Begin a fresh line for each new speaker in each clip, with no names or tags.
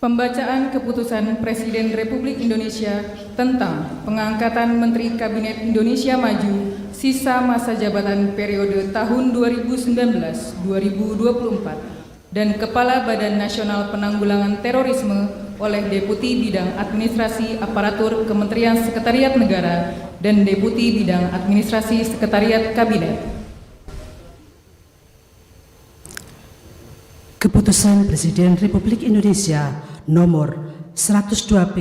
Pembacaan Keputusan Presiden Republik Indonesia tentang pengangkatan Menteri Kabinet Indonesia Maju sisa masa jabatan periode tahun 2019-2024 dan Kepala Badan Nasional Penanggulangan Terorisme oleh Deputi Bidang Administrasi Aparatur Kementerian Sekretariat Negara dan Deputi Bidang Administrasi Sekretariat Kabinet.
Keputusan Presiden Republik Indonesia Nomor 102P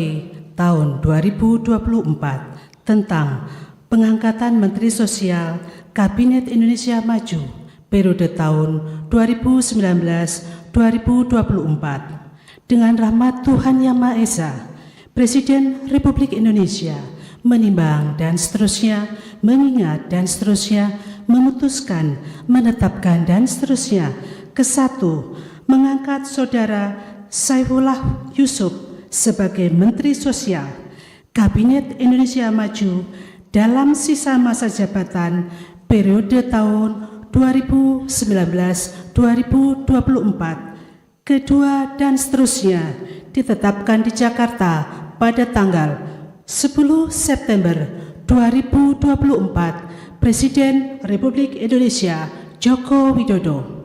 Tahun 2024 tentang pengangkatan Menteri Sosial Kabinet Indonesia Maju periode tahun 2019-2024. Dengan rahmat Tuhan Yang Maha Esa, Presiden Republik Indonesia menimbang dan seterusnya, mengingat dan seterusnya, memutuskan, menetapkan dan seterusnya. Kesatu, mengangkat Saudara Saifullah Yusuf sebagai Menteri Sosial Kabinet Indonesia Maju dalam sisa masa jabatan periode tahun 2019-2024. Kedua dan seterusnya ditetapkan di Jakarta pada tanggal 10 September 2024. Presiden Republik Indonesia Joko Widodo.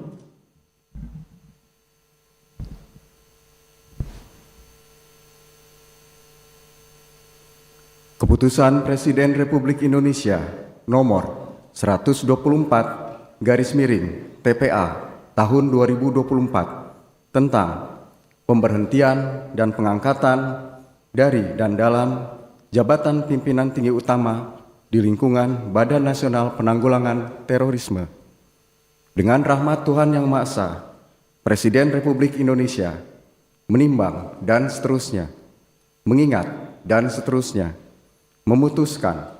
Keputusan Presiden Republik Indonesia Nomor 124/TPA Tahun 2024 tentang pemberhentian dan pengangkatan dari dan dalam jabatan pimpinan tinggi utama di lingkungan Badan Nasional Penanggulangan Terorisme. Dengan rahmat Tuhan Yang Maha Esa, Presiden Republik Indonesia menimbang dan seterusnya, mengingat dan seterusnya, memutuskan,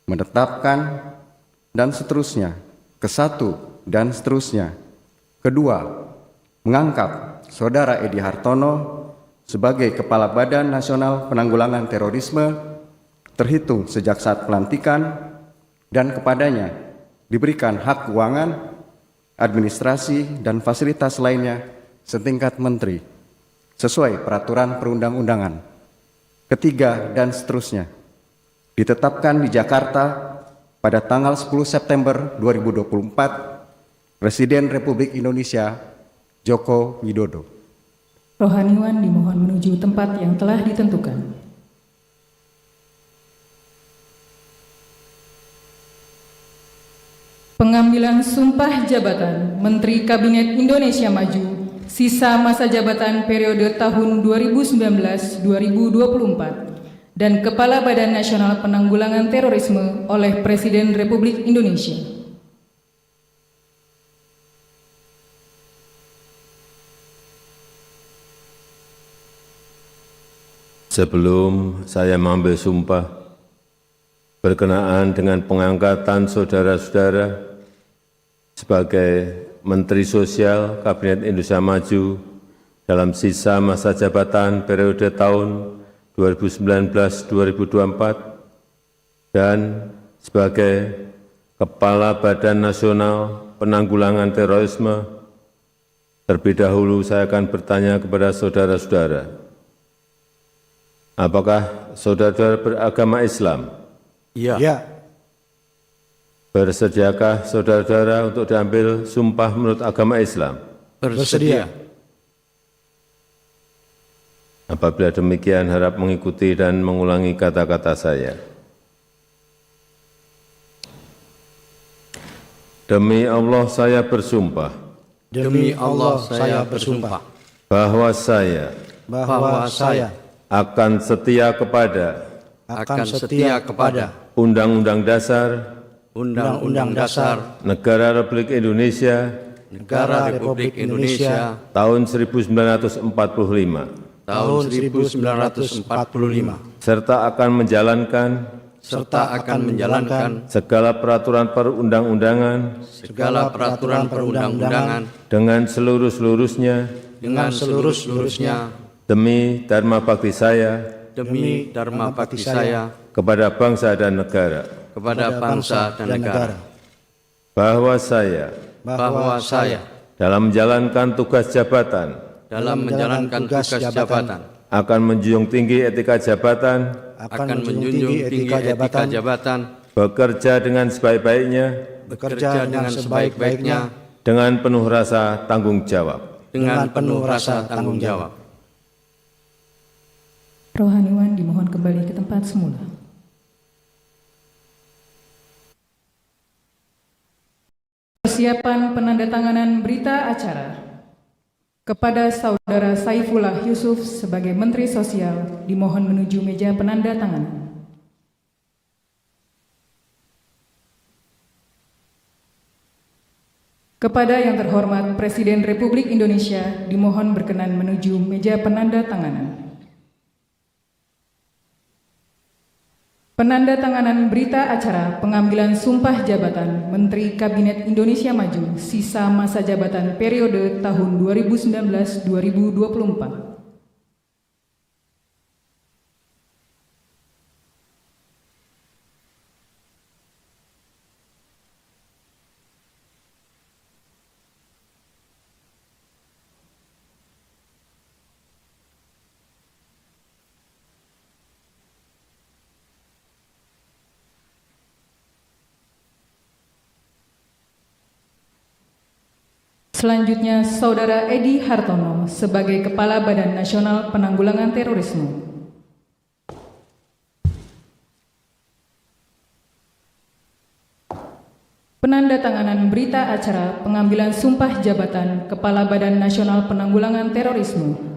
menetapkan, dan seterusnya. Kesatu, dan seterusnya. Kedua, mengangkat Saudara Edi Hartono sebagai Kepala Badan Nasional Penanggulangan Terorisme terhitung sejak saat pelantikan dan kepadanya diberikan hak keuangan, administrasi, dan fasilitas lainnya setingkat menteri sesuai peraturan perundang-undangan. Ketiga, dan seterusnya. Ditetapkan di Jakarta pada tanggal 10 September 2024, Presiden Republik Indonesia Joko Widodo.
Rohaniwan dimohon menuju tempat yang telah ditentukan. Pengambilan sumpah jabatan Menteri Kabinet Indonesia Maju sisa masa jabatan periode tahun 2019-2024 dan Kepala Badan Nasional Penanggulangan Terorisme oleh Presiden Republik Indonesia.
Sebelum saya mengambil sumpah berkenaan dengan pengangkatan saudara-saudara sebagai Menteri Sosial Kabinet Indonesia Maju dalam sisa masa jabatan periode tahun 2019-2024 dan sebagai Kepala Badan Nasional Penanggulangan Terorisme, terlebih dahulu saya akan bertanya kepada saudara-saudara, apakah saudara-saudara beragama Islam?
Ya.
Bersediakah saudara-saudara untuk diambil sumpah menurut agama Islam?
Bersedia.
Apabila demikian, harap mengikuti dan mengulangi kata-kata saya. Demi Allah saya bersumpah.
Demi Allah saya bersumpah.
Bahwa saya akan setia kepada Undang-Undang Dasar Negara Republik Indonesia tahun 1945 serta akan menjalankan segala peraturan perundang-undangan dengan seluruh-seluruhnya demi dharma bakti saya kepada bangsa dan negara. Bahwa saya dalam menjalankan tugas jabatan
dalam menjalankan tugas jabatan,
akan menjunjung tinggi etika jabatan,
akan menjunjung tinggi etika jabatan,
bekerja dengan sebaik-baiknya,
bekerja dengan sebaik-baiknya,
dengan penuh rasa tanggung jawab.
dengan penuh rasa tanggung jawab.
Rohaniwan dimohon kembali ke tempat semula. Persiapan penandatanganan berita acara kepada Saudara Saifullah Yusuf sebagai Menteri Sosial dimohon menuju meja penandatanganan. Kepada yang terhormat Presiden Republik Indonesia dimohon berkenan menuju meja penandatanganan. Penandatanganan berita acara pengambilan sumpah jabatan Menteri Kabinet Indonesia Maju sisa masa jabatan periode tahun 2019-2024. Selanjutnya, Saudara Edi Hartono sebagai Kepala Badan Nasional Penanggulangan Terorisme. Penandatanganan berita acara pengambilan sumpah jabatan Kepala Badan Nasional Penanggulangan Terorisme.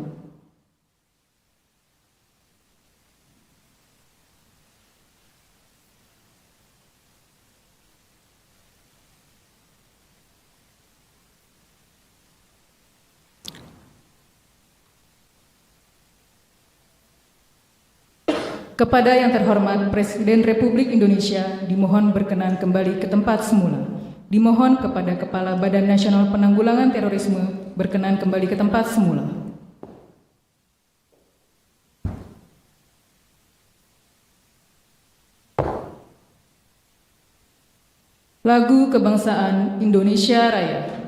Kepada yang terhormat Presiden Republik Indonesia dimohon berkenan kembali ke tempat semula. Dimohon kepada Kepala Badan Nasional Penanggulangan Terorisme berkenan kembali ke tempat semula. Lagu Kebangsaan Indonesia Raya.